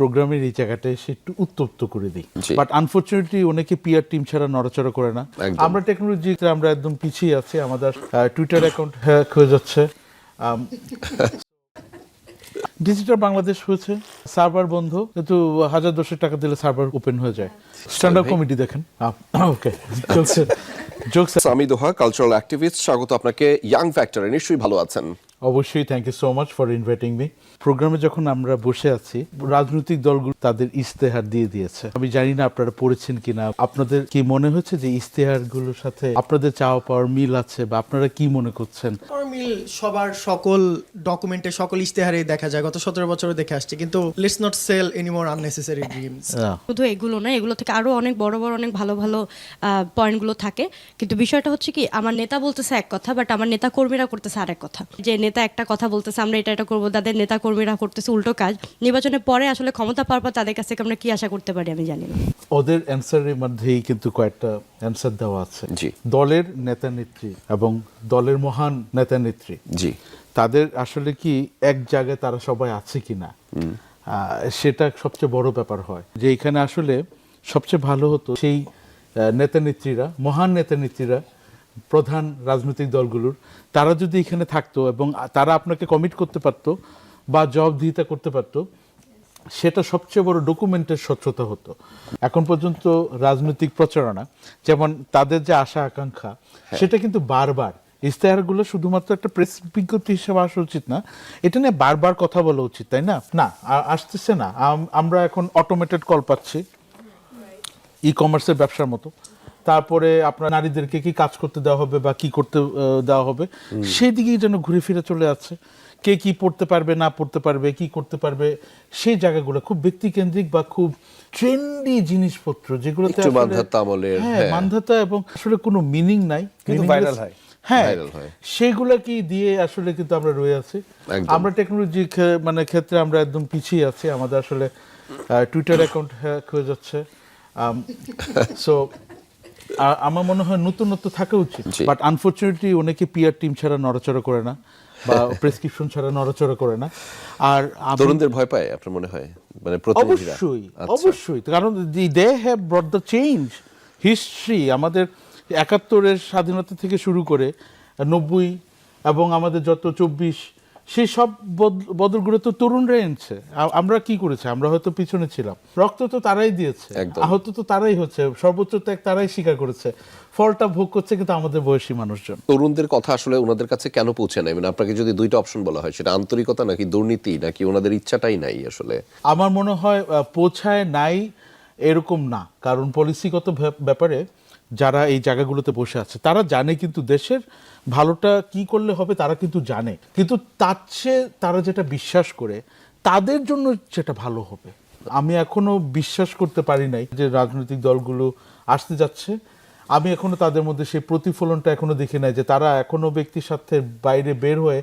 প্রোগ্রামের এই জায়গাটা এসে একটু উত্তপ্ত করে দিই, বাট আনফরচুনেটলি অনেকে পিআর টিম ছাড়া নড়াচড়া করে না। আমরা টেকনোলজিতে আমরা একদম পিছিয়ে আছি, আমাদের টুইটার অ্যাকাউন্ট হ্যাক হয়ে যাচ্ছে। ডিজিটাল বাংলাদেশ হয়েছে, সার্ভার বন্ধ, কিন্তু 1000-200 টাকা দিলে সার্ভার ওপেন হয়ে যায়। স্ট্যান্ড আপ কমেডি দেখেন। ওকে, চলছে জোকস। আমি দোহা, কালচারাল অ্যাক্টিভিস্ট, স্বাগত আপনাকে ইয়াং ফ্যাক্টরে। নিশ্চয়ই ভালো আছেন? অবশ্যই, thank you so much for inviting me. প্রোগ্রামে যখন আমরা বসে আছি, রাজনৈতিক দলগুলো তাদের ইশতেহার দিয়ে দিয়েছে। আমি জানি না আপনারা পড়েছেন কিনা, আপনাদের কি মনে হচ্ছে যে ইশতেহারগুলোর সাথে আপনাদের চাওয়া পাওয়ার মিল আছে, বা আপনারা কি মনে করছেন? মিল সবার সকল ডকুমেন্টে সকল ইশতেহারে দেখা যায়, গত 17 বছরে দেখে আসছে, কিন্তু let's not sell anymore unnecessary dreams. শুধু এগুলো না, এগুলো থেকে আরো অনেক বড় বড় অনেক ভালো ভালো পয়েন্টগুলো থাকে, কিন্তু বিষয়টা হচ্ছে কি, আমার নেতা বলতেছে এক কথা, বাট আমার নেতা কর্মীরা করতেছে আরেক কথা। যে নেতা একটা কথা বলতেছে, আমরা এটা করবো, তাদের নেতা কর্মীরা করতেছে উল্টো কাজ। নির্বাচনের পরে আসলে ক্ষমতা পাওয়ার পর তাদের কাছ থেকে আমরা কি আশা করতে পারি আমি জানি না। ওদের অ্যান্সারের মধ্যেই কিন্তু কয়েকটা অ্যান্সার দেওয়া আছে। দলের নেতা নেত্রী এবং দলের মহান নেতা নেত্রী, জি, তাদের আসলে কি এক জায়গায় তারা সবাই আছে কিনা, সেটা সবচেয়ে বড় ব্যাপার হয়। যে এখানে আসলে সবচেয়ে ভালো হতো সেই নেতা নেত্রীরা, মহান নেতা নেত্রীরা, প্রধান রাজনৈতিক দলগুলোর, তারা যদি এখানে থাকতো এবং তারা আপনাকে কমিট করতে পারতো বা জবাবদিহিতা করতে পারতো, সেটা সবচেয়ে বড় ডকুমেন্টের স্বচ্ছতা হতো। এখন পর্যন্ত রাজনৈতিক প্রচারণা, যেমন তাদের যে আশা আকাঙ্ক্ষা, সেটা কিন্তু বারবার ইশতেহারগুলো শুধুমাত্র একটা প্রেস বিজ্ঞপ্তি হিসেবে আসা উচিত না, এটা নিয়ে বারবার কথা বলা উচিত, তাই না? না, আসতেছে না। আমরা এখন অটোমেটেড কল পাচ্ছি, ই কমার্সের ব্যবসার মতো। তারপরে আপনার নারীদেরকে কি কাজ করতে দেওয়া হবে বা কি করতে দেওয়া হবে, সেই দিকেই যেন ঘুরে ফিরে চলে যাচ্ছে। কে কি পড়তে পারবে, না পড়তে পারবে, কি করতে পারবে, সেই জায়গাগুলো খুব ব্যক্তিকেন্দ্রিক বা খুব ট্রেন্ডি জিনিসপত্র, যেগুলোতে মানধাতা এবং আসলে কোনো মিনিং নাই, কিন্তু ভাইরাল হয়। হ্যাঁ, সেইগুলা কি দিয়ে আসলে কিন্তু আমরা রয়ে আছি। আমরা টেকনোলজি ক্ষেত্রে আমরা একদম পিছিয়ে আছি, আমাদের আসলে টুইটার অ্যাকাউন্ট হ্যাক হয়ে যাচ্ছে। সো আমার মনে হয় নতুনত্ব থাকা উচিত, বাট আনফরচুনেটলি অনেকে পিআর টিম ছাড়া নড়াচড়া করে না বা প্রেসক্রিপশন ছাড়া নড়াচড়া করে না। আর তরুণদের ভয় পায় আপনার মনে হয়? মানে অবশ্যই অবশ্যই, কারণ they have brought the change history. আমাদের 71-এর স্বাধীনতা থেকে শুরু করে 90 এবং আমাদের যত 24, সেই সব বদলগুলো তো তরুণরা এনেছে। আমরা কি করেছি? আমরা হয়তো পিছনে ছিলাম। রক্ত তো তারাই দিয়েছে, আহত তো তারাই হচ্ছে, সর্বোচ্চ ত্যাগ তারাই স্বীকার করেছে, ফলটা ভোগ করছে কিন্তু আমাদের বয়সী মানুষজন। তরুণদের কথা আসলে ওনাদের কাছে কেন পৌঁছে নাই? মানে আপনাকে যদি দুইটা অপশন বলা হয়, সেটা আন্তরিকতা নাকি দুর্নীতি, নাকি ওনাদের ইচ্ছাটাই নাই? আসলে আমার মনে হয় পৌঁছায় নাই এরকম না, কারণ পলিসিগত ব্যাপারে যারা এই জায়গাগুলোতে বসে আছে তারা জানে, কিন্তু দেশের ভালোটা কি করলে হবে তারা কিন্তু জানে, কিন্তু তার চেয়ে তারা যেটা বিশ্বাস করে তাদের জন্য যেটা ভালো হবে। আমি এখনো বিশ্বাস করতে পারি নাই যে রাজনৈতিক দলগুলো আসতে যাচ্ছে। আমি এখনো তাদের মধ্যে সেই প্রতিফলনটা এখনো দেখি নাই, যে তারা এখনো ব্যক্তির স্বার্থের বাইরে বের হয়ে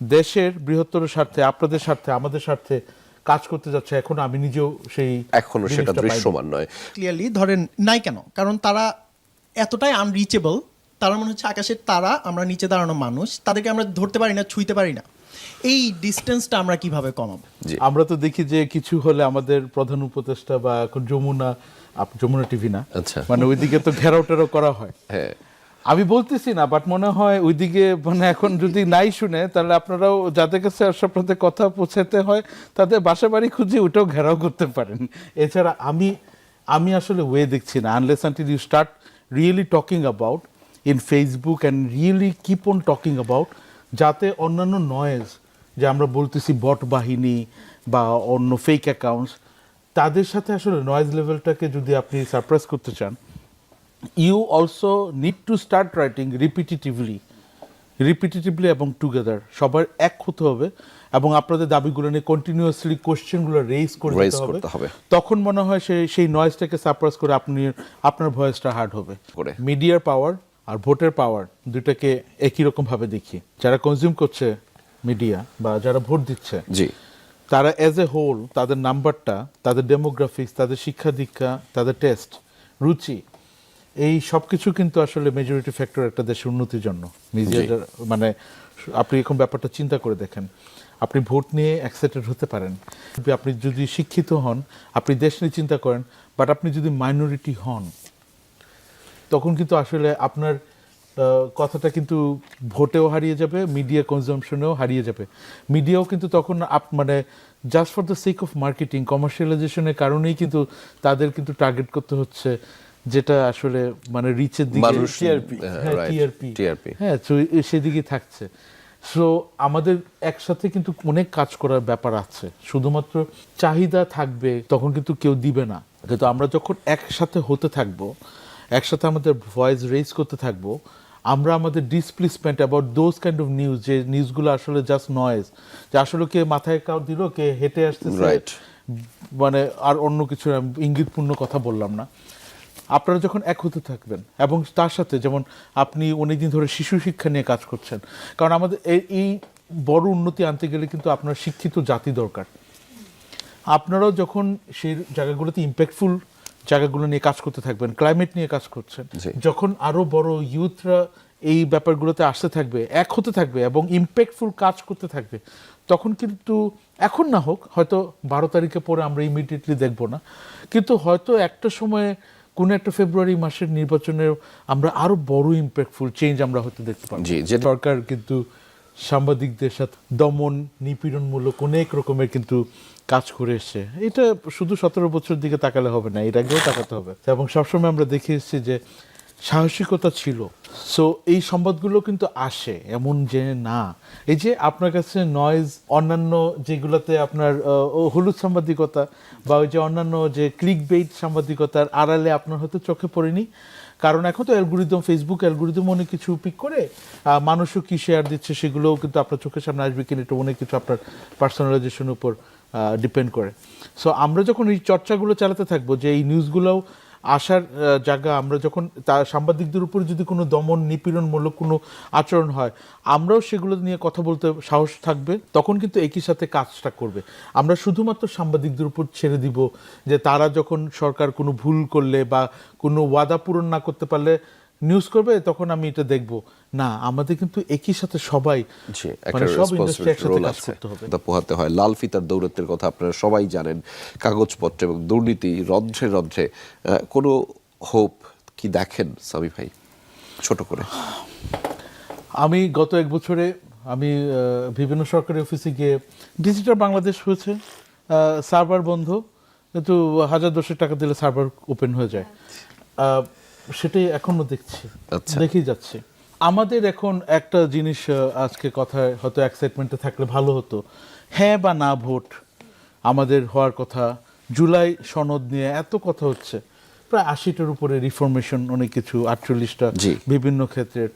দেশের বৃহত্তর স্বার্থে, আপনাদের স্বার্থে, আমাদের স্বার্থে কাজ করতে যাচ্ছে। এখন আমি নিজেও সেই এখনো সেটা দৃশ্যমান নয়। ক্লিয়ারলি ধরেন নাই কেন? কারণ তারা এতটাই আনরিচেবল, তারা মনে হচ্ছে আকাশের তারা, আমরা নিচে দাঁড়ানো মানুষ, তাদেরকে আমরা ধরতে পারি না, ছুঁইতে পারি না। এই ডিস্টেন্সটা আমরা কিভাবে কমাবো? আমরা তো দেখি যে কিছু হলে আমাদের প্রধান উপদেষ্টা বা এখন যমুনা টিভি না, মানে ওইদিকে তো ঘেরাও টেরাও করা হয়। আমি বলতেছি না, বাট মনে হয় ওইদিকে মানে এখন যদি নাই শুনে, তাহলে আপনারাও যাদের কাছে আপনাদের কথা পৌঁছাতে হয় তাদের বাসা বাড়ি খুঁজে ওইটাও ঘেরাও করতে পারেন। এছাড়া আমি আসলে ওয়ে দেখছি না, unless until you start really talking about in Facebook and really keep on talking about, যাতে অন্যান্য নয়েজ, যে আমরা বলতেছি বট বাহিনী বা অন্য ফেক অ্যাকাউন্টস, তাদের সাথে আসলে নয়েজ লেভেলটাকে যদি আপনি সারপ্রাইজ করতে চান, you also need to start writing repetitively এবং টুগেদার। সবার এক হতে হবে এবং আপনাদের দাবিগুলো নিয়ে কন্টিনিউয়াসলি কোশ্চেনগুলো রেইজ করতে হবে। তখন মনে হয় সেই নয়েজটাকে সারপ্রাইজ করে আপনার ভয়েসটা হার্ড হবে। মিডিয়ার পাওয়ার আর ভোটের পাওয়ার দুটাকে একই রকম ভাবে দেখি। যারা কনজিউম করছে মিডিয়া বা যারা ভোট দিচ্ছে, তারা অ্যাজ এ হোল, তাদের নাম্বারটা, তাদের ডেমোগ্রাফিক্স, তাদের শিক্ষা দীক্ষা, তাদের টেস্ট, রুচি, এই সব কিছু কিন্তু আসলে মেজরিটি ফ্যাক্টর একটা দেশের উন্নতির জন্য। মিডিয়ার মানে আপনি এখন ব্যাপারটা চিন্তা করে দেখেন, আপনি ভোট নিয়ে এক্সাইটেড হতে পারেন, আপনি যদি শিক্ষিত হন, আপনি দেশ নিয়ে চিন্তা করেন, বাট আপনি যদি মাইনরিটি হন, তখন কিন্তু আসলে আপনার কথাটা কিন্তু ভোটেও হারিয়ে যাবে, মিডিয়া কনজামশনেও হারিয়ে যাবে। মিডিয়াও কিন্তু তখন মানে just for the sake of marketing, কমার্শিয়ালাইজেশনের কারণেই কিন্তু তাদের কিন্তু টার্গেট করতে হচ্ছে, যেটা আসলে মানে রিচের দিকে টিআরপি, হ্যাঁ, তো সেদিকে থাকছে। সো আমাদের একসাথে কিন্তু অনেক কাজ করার ব্যাপার আছে, শুধুমাত্র চাহিদা থাকবে তখন কিন্তু কেউ দিবে না। কিন্তু আমরা যখন একসাথে হতে থাকবো, একসাথে আমাদের ভয়েস রেজ করতে থাকবো, আমরা আমাদের displacement about those kind of news, যে নিউজগুলো আসলে জাস্ট নয়েজ, যে আসলে কে মাথায় কাউ দিল, কে হেঁটে আসতেছে, মানে আর অন্য কিছু ইঙ্গিতপূর্ণ কথা বললাম না। আপনারা যখন এক হতে থাকবেন, এবং তার সাথে যেমন আপনি অনেকদিন ধরে শিশু শিক্ষা নিয়ে কাজ করছেন, কারণ আমাদের এই বড় উন্নতি আনতে গেলে কিন্তু আপনার শিক্ষিত জাতি দরকার। আপনারাও যখন সেই জায়গাগুলোতে ইম্প্যাক্টফুল জায়গাগুলো নিয়ে কাজ করতে থাকবেন, ক্লাইমেট নিয়ে কাজ করছেন, যখন আরো বড় ইউথরা এই ব্যাপারগুলোতে আসতে থাকবে, এক হতে থাকবে এবং ইম্প্যাক্টফুল কাজ করতে থাকবে, তখন কিন্তু এখন না হোক, হয়তো 12 তারিখে পরে আমরা ইমিডিয়েটলি দেখবো না, কিন্তু হয়তো একটা সময়ে কোন একটা ফেব্রুয়ারি মাসের নির্বাচনে আমরা আরো বড় ইম্প্যাক্টফুল চেঞ্জ আমরা হয়তো দেখতে পাবো। সরকার কিন্তু সাংবাদিকদের সাথে দমন নিপীড়নমূলক অনেক রকমের কিন্তু কাজ করে এসছে। এটা শুধু 17 বছর দিকে তাকালে হবে না, এর আগেও তাকাতে হবে। এবং সবসময় আমরা দেখে এসেছি যে সাহসিকতা ছিল। সো এই সংবাদগুলো কিন্তু আসে, এমন যে না, এই যে আপনার কাছে নয়েজ, অন্যান্য যেগুলোতে আপনার হলুদ সাংবাদিকতা বা ওই যে অন্যান্য যে ক্লিক বেইট সাংবাদিকতার আড়ালে আপনার হয়তো চোখে পড়েনি, কারণ এখন তো অ্যালগোরিদম, ফেসবুক অ্যালগোরিদম অনেক কিছু পিক করে, মানুষও কি শেয়ার দিচ্ছে সেগুলোও কিন্তু আপনার চোখের সামনে আসবে কিনা, এটা অনেক কিছু আপনার পার্সোনালাইজেশনের উপর ডিপেন্ড করে। সো আমরা যখন এই চর্চাগুলো চালাতে থাকবো, যে এই নিউজগুলোও আসার জায়গা, আমরা যখন সাংবাদিকদের উপর যদি কোনো দমন নিপীড়নমূলক কোনো আচরণ হয়, আমরাও সেগুলো নিয়ে কথা বলতে সাহস থাকবে, তখন কিন্তু একই সাথে কাজটা করবে। আমরা শুধুমাত্র সাংবাদিকদের উপর ছেড়ে দিব যে তারা যখন সরকার কোনো ভুল করলে বা কোনো ওয়াদা পূরণ না করতে পারলে নিউজ করবে, তখন আমি এটা দেখব না। আমাদের কিন্তু একই সাথে সবাই সব ইন্ডাস্ট্রি একসাথে কাজ করতে হবে, পোহাতে হয়। লাল ফিতার দৌরাত্মের কথা আপনারা সবাই জানেন, কাগজপত্র এবং দুর্নীতি রন্ধ্রে রন্ধ্রে। কোনো হোপ কি দেখেন সামি ভাই, ছোট করে? আমি গত 1 বছরে আমি বিভিন্ন সরকারি অফিসে গিয়ে, ডিজিটাল বাংলাদেশ হয়েছে, সার্ভার বন্ধ, কিন্তু 1000-1000 টাকা দিলে সার্ভার ওপেন হয়ে যায়, সেটাই এখনো দেখছি, দেখেই যাচ্ছে। আমাদের এখন একটা জিনিস, আজকে কথায় হয়তো এক্সাইটমেন্টে থাকলে ভালো হতো, হ্যাঁ বা না ভোট আমাদের হওয়ার কথা। জুলাই সনদ নিয়ে এত কথা হচ্ছে, প্রায় 80টার উপরে রিফরমেশন, অনেক কিছু, 48টা বিভিন্ন ক্ষেত্রের,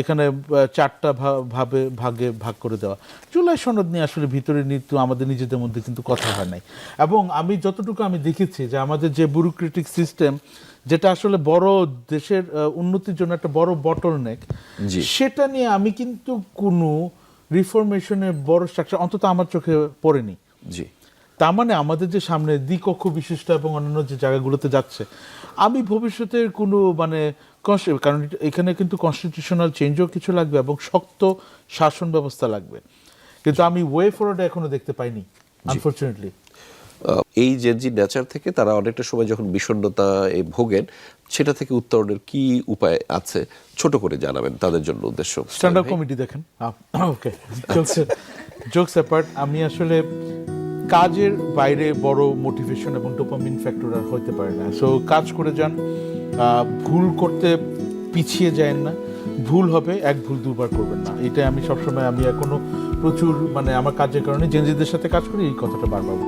এখানে 4টা ভাগে ভাগ করে দেওয়া। জুলাই সনদ নিয়ে আসলে ভিতরে নিতে আমাদের নিজেদের মধ্যে কিন্তু কথা হয় নাই। এবং আমি যতটুকু আমি দেখেছি যে আমাদের যে ব্যুরোক্রেটিক সিস্টেম, যেটা আসলে বড় দেশের উন্নতির জন্য একটা বড় বটলনেক, সেটা নিয়ে আমি কিন্তু কোনো রিফরমেশনের বড় স্ট্রাকচার অন্তত আমার চোখে পড়েনি। তার মানে আমাদের যে সামনে দ্বিকক্ষ বিশিষ্ট এবং অন্যান্য যে জায়গাগুলোতে যাচ্ছে, আমি ভবিষ্যতের কোনো মানে কারণ এখানে কিন্তু কনস্টিটিউশনাল চেঞ্জও কিছু লাগবে এবং শক্ত শাসন ব্যবস্থা লাগবে, কিন্তু আমি ওয়ে ফরওয়ার্ড এখনো দেখতে পাইনি, আনফরচুনেটলি। এই জেনজি নেচার থেকে তারা অনেকটা সময় যখন বিষণ্ণতা ভোগেন, সেটা থেকে উত্তরণের কি উপায় আছে, ছোট করে জানাবেন তাদের জন্য উদ্দেশ্য। স্ট্যান্ড আপ কমেডি দেখেন, ওকে, জোকস অ্যাপার্ট, আমি আসলে কাজের বাইরে বড় মোটিভেশন এবং ডোপামিন ফ্যাক্টর আর হইতে পারে না। সো কাজ করে যান, ভুল করতে পিছিয়ে যায় না, ভুল হবে, 1 ভুল 2 বার করবেন না, এটা আমি সবসময়, আমি এখনো প্রচুর মানে আমার কাজের কারণে জেনজিদের সাথে কাজ করি, এই কথাটা বারবার।